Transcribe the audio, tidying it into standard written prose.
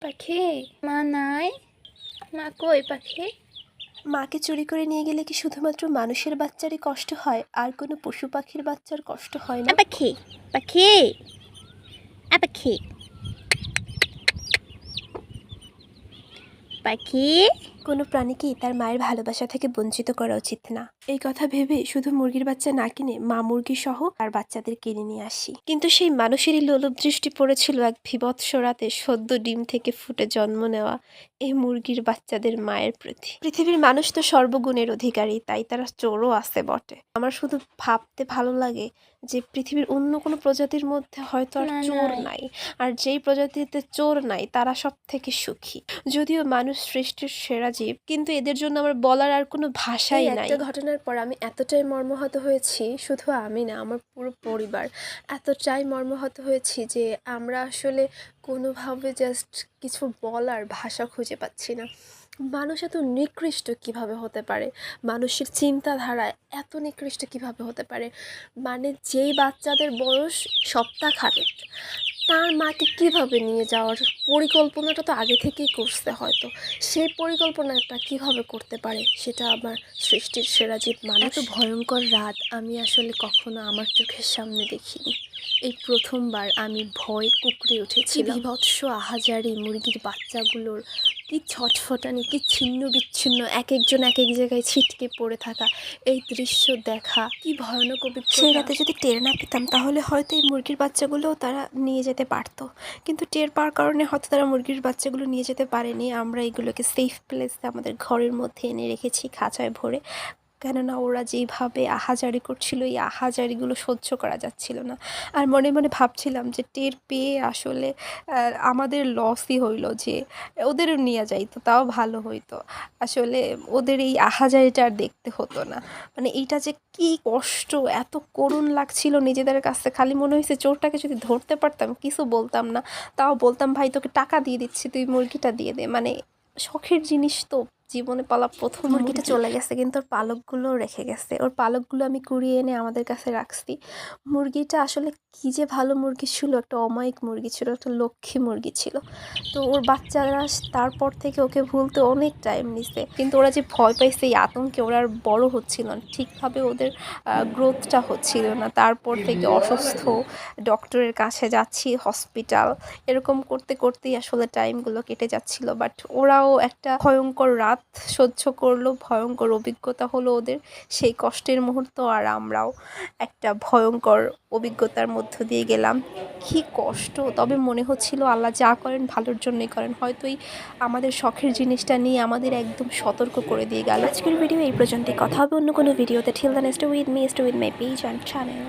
পাখি মা নাই, মা কই পাখি? মাকে চুরি করে নিয়ে গেলে কি শুধুমাত্র মানুষের বাচ্চারই কষ্ট হয়, আর কোনো পশু পাখির বাচ্চার কষ্ট হয় না? পাখি পাখি পাখি পাখি। কোনো প্রাণীকেই তার মায়ের ভালোবাসা থেকে বঞ্চিত করা উচিত না। এই কথা ভেবে শুধু মুরগির বাচ্চা না কিনে মা মুরগি সহ আর বাচ্চাদের কিনে নিয়ে আসি। কিন্তু সেই মানুষেরই লোলুপ দৃষ্টি পড়েছিল এক বিভৎস রাতে সদ্য ডিম থেকে ফুটে জন্ম নেওয়া এই মুরগির বাচ্চাদের মায়ের প্রতি। পৃথিবীর মানুষ তো সর্বগুণের অধিকারী, তাই তারা চোরও আছে বটে। আমার শুধু ভাবতে ভালো লাগে যে পৃথিবীর অন্য কোনো প্রজাতির মধ্যে হয়তো আর চোর নাই, আর যেই প্রজাতিতে চোর নাই তারা সব থেকে সুখী। যদিও মানুষ সৃষ্টির সেরা জীব, কিন্তু এদের জন্য আমার বলার আর কোনো ভাষাই নাই। একটা ঘটনার পর আমি এতটাই মর্মাহত হয়েছি, শুধু আমি না, আমার পুরো পরিবার এতটাই মর্মাহত হয়েছি যে আমরা আসলে কোনোভাবে জাস্ট কিছু বলার ভাষা খুঁজে পাচ্ছি না। মানুষ এত নিকৃষ্ট কিভাবে হতে পারে? মানুষের চিন্তাধারা এত নিকৃষ্ট কিভাবে হতে পারে? মানে যেই বাচ্চাদের বয়স সপ্তাহখানেক, তার মাকে কীভাবে নিয়ে যাওয়ার পরিকল্পনাটা তো আগে থেকেই করছে হয়তো। সেই পরিকল্পনাটা কিভাবে করতে পারে সেটা আমার সৃষ্টির সেরা জীব মানুষ। এত ভয়ঙ্কর রাত আমি আসলে কখনো আমার চোখের সামনে দেখিনি। এই প্রথমবার আমি ভয় কুঁকড়ে উঠেছি। বিভৎস আহাজারি মুরগির বাচ্চাগুলোর কি ছটফটানি, কি ছিন্ন বিচ্ছিন্ন, এক একজন এক এক জায়গায় ছিটকে পড়ে থাকা, এই দৃশ্য দেখা কি ভয়ানক অভিজ্ঞতা। সেই রাতে যদি টের না পেতাম তাহলে হয়তো এই মুরগির বাচ্চাগুলোও তারা নিয়ে যেতে পারতো, কিন্তু টের পাওয়ার কারণে হয়তো তারা মুরগির বাচ্চাগুলো নিয়ে যেতে পারেনি। আমরা এগুলোকে সেফ প্লেসে আমাদের ঘরের মধ্যে এনে রেখেছি, খাঁচায় ভরে। কেননা ওরা যেইভাবে আহাজারি করছিল, এই আহাজারিগুলো সহ্য করা যাচ্ছিল না। আর মনে মনে ভাবছিলাম যে টের পেয়ে আসলে আমাদের লসই হইল, যে ওদেরও নিয়ে যাইতো তাও ভালো হইতো। আসলে ওদের এই আহাজারিটা আর দেখতে হতো না। মানে এইটা যে কি কষ্ট, এত করুণ লাগছিল নিজেদের কাছে। খালি মনে হয়েছে চোরটাকে যদি ধরতে পারতাম, কিছু বলতাম না, তাও বলতাম ভাই তোকে টাকা দিয়ে দিচ্ছি, তুই মুরগিটা দিয়ে দে। মানে শখের জিনিস তো, জীবনে পালা প্রথম মুরগিটা চলে গেছে, কিন্তু ওর পালকগুলো রেখে গেছে। ওর পালকগুলো আমি কুড়িয়ে এনে আমাদের কাছে রাখছি। মুরগিটা আসলে কি যে ভালো মুরগি ছিল, একটা অমায়িক মুরগি ছিল, একটা লক্ষ্মী মুরগি ছিল। তো ওর বাচ্চারা তারপর থেকে ওকে ভুলতে অনেক টাইম নিছে, কিন্তু ওরা যে ভয় পাইছে এই আতঙ্কে ওরা আর বড় হচ্ছিল না ঠিকভাবে, ওদের গ্রোথটা হচ্ছিল না। তারপর থেকে অসুস্থ, ডক্টরের কাছে যাচ্ছি, হসপিটাল, এরকম করতে করতেই আসলে টাইমগুলো কেটে যাচ্ছিল। বাট ওরাও একটা ভয়ঙ্কর রাত সহ্য করলো, ভয়ঙ্কর অভিজ্ঞতা হলো ওদের, সেই কষ্টের মুহূর্ত। আর আমরাও একটা ভয়ঙ্কর অভিজ্ঞতার মধ্য দিয়ে গেলাম। কি কষ্ট, তবে মনে হচ্ছিল আল্লাহ যা করেন ভালোর জন্যই করেন। হয়তো এই আমাদের শখের জিনিসটা নিয়ে আমাদের একদম সতর্ক করে দিয়ে গেল। আজকের ভিডিও এই পর্যন্তই, কথা হবে অন্য কোনো ভিডিওতে। Till then stay with me, stay with my page and channel.